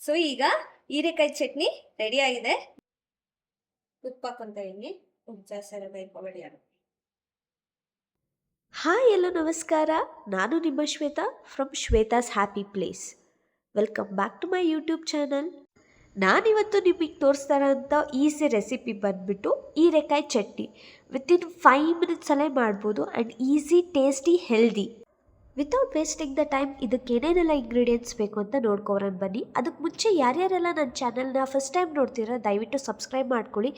So ಈಗ ಹೀರೆಕಾಯಿ chutney ready ಆಗಿದೆ. ಉಪ್ಪು ಹಾಕೊಂತ ಇದ್ದೀನಿ. ಉಪ್ಪು ಜಾಸ್ತಿ ಎಲ್ಲ ಬೇಯ್ಕೊಬೇಡಿ ಯಾರು. ಹಾಯ್ ಎಲ್ಲೋ ನಮಸ್ಕಾರ. ನಾನು ನಿಮ್ಮ Shweta from Shweta's happy place. Welcome back to my YouTube channel. ನಾನಿವತ್ತು ನಿಮಗೆ ತೋರಿಸ್ತಾ ಇರೋಂಥ ಈಸಿ ರೆಸಿಪಿ ಬಂದುಬಿಟ್ಟು ಹೀರೆಕಾಯಿ ಚಟ್ನಿ. ವಿತಿನ್ 5 ಮಿನಿಟ್ಸಲ್ಲೇ ಮಾಡ್ಬೋದು and easy, tasty, healthy. Without wasting the time ಇದಕ್ಕೆ ಏನೇನೆಲ್ಲ ಇಂಗ್ರೀಡಿಯೆಂಟ್ಸ್ ಬೇಕು ಅಂತ ನೋಡ್ಕೊಬರೋಣ ಬನ್ನಿ. ಅದಕ್ಕೆ ಮುಂಚೆ ಯಾರ್ಯಾರೆಲ್ಲ ನನ್ನ ಚಾನಲ್ನ ಫಸ್ಟ್ ಟೈಮ್ ನೋಡ್ತೀರಾ ದಯವಿಟ್ಟು ಸಬ್ಸ್ಕ್ರೈಬ್ ಮಾಡ್ಕೊಳ್ಳಿ.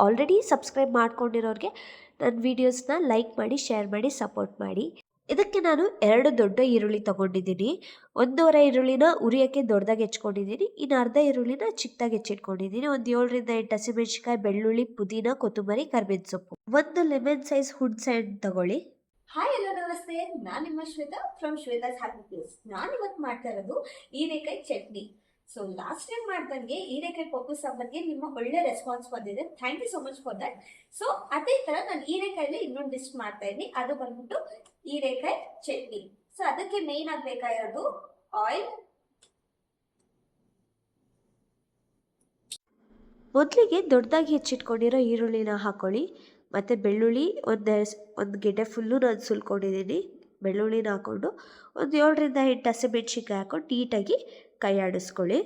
ಆಲ್ರೆಡಿ ಸಬ್ಸ್ಕ್ರೈಬ್ ಮಾಡ್ಕೊಂಡಿರೋರಿಗೆ ನನ್ನ ವೀಡಿಯೋಸ್ನ ಲೈಕ್ ಮಾಡಿ, ಶೇರ್ ಮಾಡಿ, ಸಪೋರ್ಟ್ ಮಾಡಿ. ಇದಕ್ಕೆ ನಾನು 2 ದೊಡ್ಡ ಈರುಳ್ಳಿ ತೊಗೊಂಡಿದ್ದೀನಿ. 1.5 ಈರುಳ್ಳಿನ ಉರಿಯೋಕ್ಕೆ ದೊಡ್ಡದಾಗಿ ಹೆಚ್ಕೊಂಡಿದ್ದೀನಿ. ಇನ್ನು ಅರ್ಧ ಈರುಳ್ಳಿನ ಚಿಕ್ಕದಾಗಿ ಹೆಚ್ಚಿಟ್ಕೊಂಡಿದ್ದೀನಿ. ಒಂದು 7ರಿಂದ 8 ಹಸಿಮೆಣಸಿನಕಾಯಿ, ಬೆಳ್ಳುಳ್ಳಿ, ಪುದೀನ, ಕೊತ್ತಂಬರಿ, ಕರ್ಬೇವಿನ ಸೊಪ್ಪು. ಒಂದು ಲೆಮನ್ ಸೈಜ್ ಹುಣಸೆ ಹಣ್ಣು ತಗೊಳ್ಳಿ. ಹಾಯ್ ಎಲ್ಲ ನಮಸ್ತೆ, ನಾನು ನಿಮ್ಮ Shweta from Shweta's happy place. ನಾನು ಇವತ್ತು ಮಾಡ್ತಾ ಇರೋದು ಹೀರೆಕಾಯಿ ಚಟ್ನಿ. ಸೊ ಲಾಸ್ಟ್ ಟೈಮ್ ಮಾಡ್ದಂಗೆ ಹೀರೆಕಾಯಿ ಪಪ್ಪು ಸಾಂಬಾರ್ಗೆ ನಿಮ್ಮ ಒಳ್ಳೆ ರೆಸ್ಪಾನ್ಸ್ ಬಂದಿದೆ. Thank you so much for that. So ಅದೇ ಥರ ನಾನು ಹೀರೆಕಾಯಲ್ಲಿ ಇನ್ನೊಂದು ಡಿಶ್ ಮಾಡ್ತಾ ಇದ್ದೀನಿ. ಅದು ಬಂದ್ಬಿಟ್ಟು ಹೀರೆಕಾಯಿ ಚಟ್ನಿ. ಸೊ ಅದಕ್ಕೆ ಮೇಯ್ನ್ ಆಗಬೇಕಾಗಿರೋದು ಆಯಿಲ್. ಮೊದಲಿಗೆ ದೊಡ್ಡದಾಗಿ ಹೆಚ್ಚಿಟ್ಕೊಂಡಿರೋ ಈರುಳ್ಳಿನ ಹಾಕೊಳ್ಳಿ. ಮತ್ತು ಬೆಳ್ಳುಳ್ಳಿ ಒಂದು ಗೆಡ್ಡೆ ಫುಲ್ಲು ನಾನು ಸುಲ್ಕೊಂಡಿದ್ದೀನಿ. ಬೆಳ್ಳುಳ್ಳಿನ ಹಾಕ್ಕೊಂಡು ಒಂದು 7ರಿಂದ 8 ಹಸಿಮೆಣ್ಸಿನ್ಕಾಯಿ ಹಾಕ್ಕೊಂಡು ನೀಟಾಗಿ ಕೈ ಆಡಿಸ್ಕೊಳ್ಳಿ.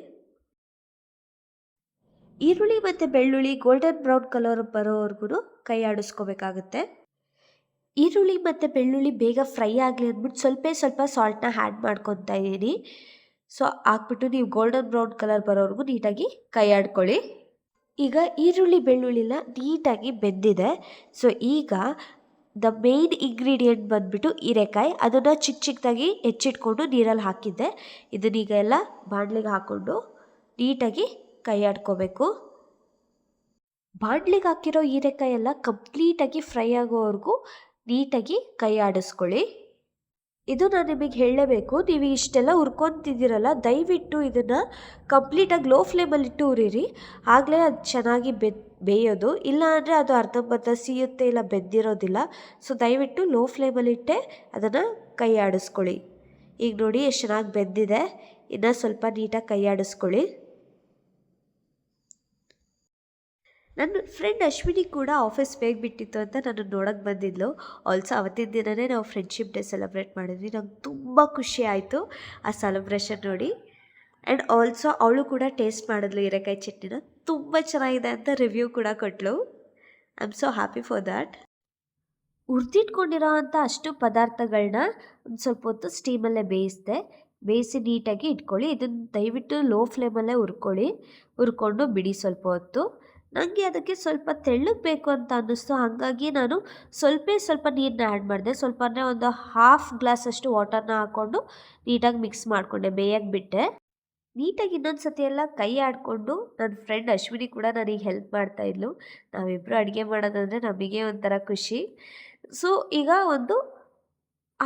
ಈರುಳ್ಳಿ ಮತ್ತು ಬೆಳ್ಳುಳ್ಳಿ ಗೋಲ್ಡನ್ ಬ್ರೌನ್ ಕಲರ್ ಬರೋವರೆಗೂ ಕೈ ಆಡಿಸ್ಕೋಬೇಕಾಗುತ್ತೆ. ಈರುಳ್ಳಿ ಮತ್ತು ಬೆಳ್ಳುಳ್ಳಿ ಬೇಗ ಫ್ರೈ ಆಗಲಿ ಅಂದ್ಬಿಟ್ಟು ಸ್ವಲ್ಪ ಸಾಲ್ಟ್ನ ಆ್ಯಡ್ ಮಾಡ್ಕೊತಾ ಇದ್ದೀನಿ. ಸೊ ಹಾಕ್ಬಿಟ್ಟು ನೀವು ಗೋಲ್ಡನ್ ಬ್ರೌನ್ ಕಲರ್ ಬರೋವರೆಗೂ ನೀಟಾಗಿ ಕೈ ಆಡ್ಕೊಳ್ಳಿ. ಈಗ ಈರುಳ್ಳಿ ಬೆಳ್ಳುಳ್ಳಿನ ನೀಟಾಗಿ ಬೆಂದಿದೆ. ಸೊ ಈಗ ದ ಮೇಯ್ನ್ ಇಂಗ್ರೀಡಿಯೆಂಟ್ ಬಂದುಬಿಟ್ಟು ಹೀರೆಕಾಯಿ. ಅದನ್ನು ಚಿಕ್ಕದಾಗಿ ಹೆಚ್ಚಿಟ್ಕೊಂಡು ನೀರಲ್ಲಿ ಹಾಕಿದ್ದೆ. ಇದನ್ನೀಗ ಎಲ್ಲ ಬಾಣಲಿಗೆ ಹಾಕ್ಕೊಂಡು ನೀಟಾಗಿ ಕೈ ಆಡ್ಕೋಬೇಕು. ಬಾಣಲಿಗೆ ಹಾಕಿರೋ ಹೀರೆಕಾಯಿ ಎಲ್ಲ ಕಂಪ್ಲೀಟಾಗಿ ಫ್ರೈ ಆಗೋವರೆಗೂ ನೀಟಾಗಿ ಕೈ ಆಡಿಸ್ಕೊಳ್ಳಿ. ಇದು ನಾನು ನಿಮಗೆ ಹೇಳಲೇಬೇಕು, ನೀವು ಇಷ್ಟೆಲ್ಲ ಹುರ್ಕೊತಿದ್ದೀರಲ್ಲ, ದಯವಿಟ್ಟು ಇದನ್ನು ಕಂಪ್ಲೀಟಾಗಿ ಲೋ ಫ್ಲೇಮಲ್ಲಿಟ್ಟು ಉರಿರಿ. ಆಗಲೇ ಅದು ಚೆನ್ನಾಗಿ ಬೇಯೋದು. ಇಲ್ಲ ಅಂದರೆ ಅದು ಅರ್ಧಂಬರ್ಧ ಸಿಯುತ್ತೆ, ಇಲ್ಲ ಬೆಂದಿರೋದಿಲ್ಲ. ಸೊ ದಯವಿಟ್ಟು ಲೋ ಫ್ಲೇಮಲ್ಲಿಟ್ಟೆ ಅದನ್ನು ಕೈ ಆಡಿಸ್ಕೊಳ್ಳಿ. ಈಗ ನೋಡಿ ಎಷ್ಟು ಚೆನ್ನಾಗಿ ಬೆಂದಿದೆ. ಇನ್ನು ಸ್ವಲ್ಪ ನೀಟಾಗಿ ಕೈ ಆಡಿಸ್ಕೊಳ್ಳಿ. ನನ್ನ ಫ್ರೆಂಡ್ ಅಶ್ವಿನಿ ಕೂಡ ಆಫೀಸ್ ಬೇಗ ಬಿಟ್ಟಿತ್ತು ಅಂತ ನಾನು ನೋಡೋಕ್ಕೆ ಬಂದಿದ್ಲು. ಆಲ್ಸೋ ಅವತ್ತಿನ ದಿನವೇ ನಾವು ಫ್ರೆಂಡ್ಶಿಪ್ ಡೇ ಸೆಲೆಬ್ರೇಟ್ ಮಾಡಿದ್ವಿ. ನಂಗೆ ತುಂಬ ಖುಷಿ ಆಯಿತು ಆ ಸೆಲೆಬ್ರೇಷನ್ ನೋಡಿ. ಆ್ಯಂಡ್ ಆಲ್ಸೋ ಅವಳು ಕೂಡ ಟೇಸ್ಟ್ ಮಾಡಿದ್ಲು ಹೀರೆಕಾಯಿ ಚಟ್ನಿನ. ತುಂಬ ಚೆನ್ನಾಗಿದೆ ಅಂತ ರಿವ್ಯೂ ಕೂಡ ಕೊಟ್ಟಳು. I am so happy for that. ಹುರಿದಿಟ್ಕೊಂಡಿರೋ ಅಂಥ ಅಷ್ಟು ಪದಾರ್ಥಗಳನ್ನ ಒಂದು ಸ್ವಲ್ಪ ಹೊತ್ತು ಸ್ಟೀಮಲ್ಲೇ ಬೇಯಿಸಿ ನೀಟಾಗಿ ಇಟ್ಕೊಳ್ಳಿ. ಇದನ್ನು ದಯವಿಟ್ಟು ಲೋ ಫ್ಲೇಮಲ್ಲೇ ಹುರ್ಕೊಂಡು ಬಿಡಿ ಸ್ವಲ್ಪ ಹೊತ್ತು. ನನಗೆ ಅದಕ್ಕೆ ಸ್ವಲ್ಪ ತೆಳ್ಳಗೆ ಬೇಕು ಅಂತ ಅನ್ನಿಸ್ತು. ಹಾಗಾಗಿ ನಾನು ಸ್ವಲ್ಪ ನೀರನ್ನ ಆ್ಯಡ್ ಮಾಡಿದೆ. ಸ್ವಲ್ಪ ಅಂದರೆ ಒಂದು ಹಾಫ್ ಗ್ಲಾಸಷ್ಟು ವಾಟರ್ನ ಹಾಕ್ಕೊಂಡು ನೀಟಾಗಿ ಮಿಕ್ಸ್ ಮಾಡಿಕೊಂಡೆ, ಬೇಯಕ್ಕೆ ಬಿಟ್ಟೆ. ನೀಟಾಗಿ ಇನ್ನೊಂದು ಸತಿ ಎಲ್ಲ ಕೈ ಆಡಿಕೊಂಡು ನನ್ನ ಫ್ರೆಂಡ್ ಅಶ್ವಿನಿ ಕೂಡ ನನಗೆ ಹೆಲ್ಪ್ ಮಾಡ್ತಾಯಿದ್ಲು. ನಾವಿಬ್ಬರು ಅಡುಗೆ ಮಾಡೋದಂದರೆ ನಮಗೆ ಒಂಥರ ಖುಷಿ. ಸೊ ಈಗ ಒಂದು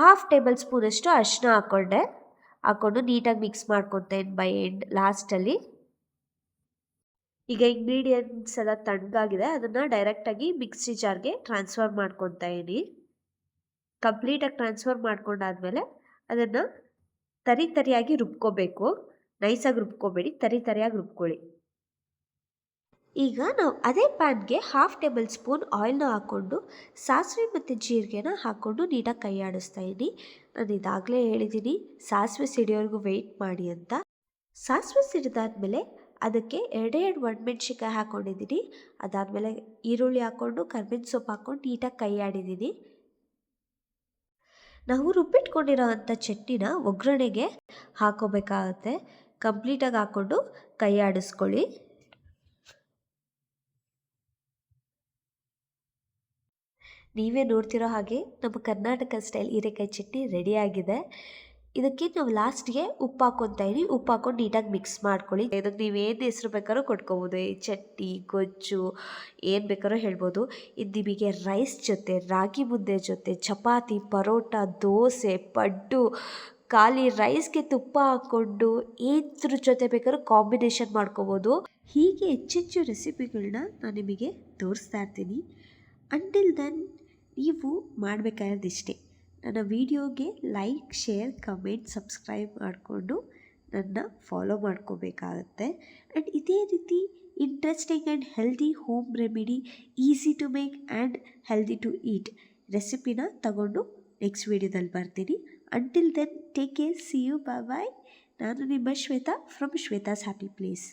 ಹಾಫ್ ಟೇಬಲ್ ಸ್ಪೂನಷ್ಟು ಅರಿಶಿನ ಹಾಕ್ಕೊಂಡು ನೀಟಾಗಿ ಮಿಕ್ಸ್ ಮಾಡ್ಕೊತೇನೆ ಬೈ ಎಂಡ್ ಲಾಸ್ಟಲ್ಲಿ. ಈಗ ಇಂಗ್ರೀಡಿಯೆಂಟ್ಸ್ ಎಲ್ಲ ತಣ್ಣಗಾಗಿದೆ. ಅದನ್ನು ಡೈರೆಕ್ಟಾಗಿ ಮಿಕ್ಸಿ ಜಾರ್ಗೆ ಟ್ರಾನ್ಸ್ಫರ್ ಮಾಡ್ಕೊತಾ ಇದ್ದೀನಿ. ಕಂಪ್ಲೀಟಾಗಿ ಟ್ರಾನ್ಸ್ಫರ್ ಮಾಡ್ಕೊಂಡಾದ್ಮೇಲೆ ಅದನ್ನು ತರಿಯಾಗಿ ರುಬ್ಕೋಬೇಕು. ನೈಸಾಗಿ ರುಬ್ಕೋಬೇಡಿ, ತರಿಯಾಗಿ ರುಬ್ಕೊಳ್ಳಿ. ಈಗ ನಾವು ಅದೇ ಪ್ಯಾನ್ಗೆ ಹಾಫ್ ಟೇಬಲ್ ಸ್ಪೂನ್ ಆಯಿಲ್ನ ಹಾಕ್ಕೊಂಡು ಸಾಸಿವೆ ಮತ್ತು ಜೀರಿಗೆನ ಹಾಕ್ಕೊಂಡು ನೀಟಾಗಿ ಕೈ ಆಡಿಸ್ತಾ ಇದ್ದೀನಿ. ನಾನು ಇದಾಗಲೇ ಹೇಳಿದ್ದೀನಿ ಸಾಸಿವೆ ಸಿಡಿಯೋವರೆಗೂ ವೆಯ್ಟ್ ಮಾಡಿ ಅಂತ. ಸಾಸಿವೆ ಸಿಡಿದಾದ್ಮೇಲೆ ಅದಕ್ಕೆ 2 ಒಣಮೆಣ್ಸಿನ್ಕಾಯಿ ಹಾಕ್ಕೊಂಡಿದ್ದೀನಿ. ಅದಾದಮೇಲೆ ಈರುಳ್ಳಿ ಹಾಕ್ಕೊಂಡು ಕರ್ಬೇವಿನ ಸೊಪ್ಪು ಹಾಕ್ಕೊಂಡು ನೀಟಾಗಿ ಕೈ ಆಡಿದ್ದೀನಿ. ನಾವು ರುಬ್ಬಿಟ್ಕೊಂಡಿರೋ ಅಂಥ ಚಟ್ನಿನ ಒಗ್ಗರಣೆಗೆ ಹಾಕೋಬೇಕಾಗತ್ತೆ. ಕಂಪ್ಲೀಟಾಗಿ ಹಾಕ್ಕೊಂಡು ಕೈ ಆಡಿಸ್ಕೊಳ್ಳಿ. ನೀವೇ ನೋಡ್ತಿರೋ ಹಾಗೆ ನಮ್ಮ ಕರ್ನಾಟಕ ಸ್ಟೈಲ್ ಹೀರೆಕಾಯಿ ಚಟ್ನಿ ರೆಡಿಯಾಗಿದೆ. ಇದಕ್ಕೆ ನಾವು ಲಾಸ್ಟ್ಗೆ ಉಪ್ಪು ಹಾಕ್ಕೊತಾ ಇದ್ದೀವಿ. ಉಪ್ಪು ಹಾಕ್ಕೊಂಡು ನೀಟಾಗಿ ಮಿಕ್ಸ್ ಮಾಡ್ಕೊಳ್ಳಿ. ಇದಕ್ಕೆ ನೀವು ಏನು ಹೆಸರು ಬೇಕಾದ್ರೂ ಕೊಟ್ಕೋಬೋದು. ಚಟ್ನಿ, ಗೊಜ್ಜು, ಏನು ಬೇಕಾದ್ರೂ ಹೇಳ್ಬೋದು. ಇದು ನಿಮಗೆ ರೈಸ್ ಜೊತೆ, ರಾಗಿ ಮುದ್ದೆ ಜೊತೆ, ಚಪಾತಿ, ಪರೋಟ, ದೋಸೆ, ಪಡ್ಡು, ಖಾಲಿ ರೈಸ್ಗೆ ತುಪ್ಪ ಹಾಕ್ಕೊಂಡು ಏದ್ರ ಜೊತೆ ಬೇಕಾದ್ರೂ ಕಾಂಬಿನೇಷನ್ ಮಾಡ್ಕೋಬೋದು. ಹೀಗೆ ಹೆಚ್ಚೆಚ್ಚು ರೆಸಿಪಿಗಳನ್ನ ನಾನು ನಿಮಗೆ ತೋರಿಸ್ತಾ ಇರ್ತೀನಿ. ಅಂಟಿಲ್ ದೆನ್ ನೀವು ಮಾಡಬೇಕಾಗಿರೋದಿಷ್ಟೇ, ನನ್ನ ವಿಡಿಯೋಗೆ ಲೈಕ್, ಶೇರ್, ಕಮೆಂಟ್, ಸಬ್ಸ್ಕ್ರೈಬ್ ಮಾಡಿಕೊಂಡು ನನ್ನ ಫಾಲೋ ಮಾಡ್ಕೋಬೇಕಾಗತ್ತೆ. ಆ್ಯಂಡ್ ಇದೇ ರೀತಿ interesting and healthy home remedy, easy to make and healthy to eat ರೆಸಿಪಿನ ತಗೊಂಡು ನೆಕ್ಸ್ಟ್ ವೀಡಿಯೋದಲ್ಲಿ ಬರ್ತೀನಿ. Until then take care, see you, bye bye. ನಾನು ನಿಮ್ಮ Shweta from Shweta's happy place.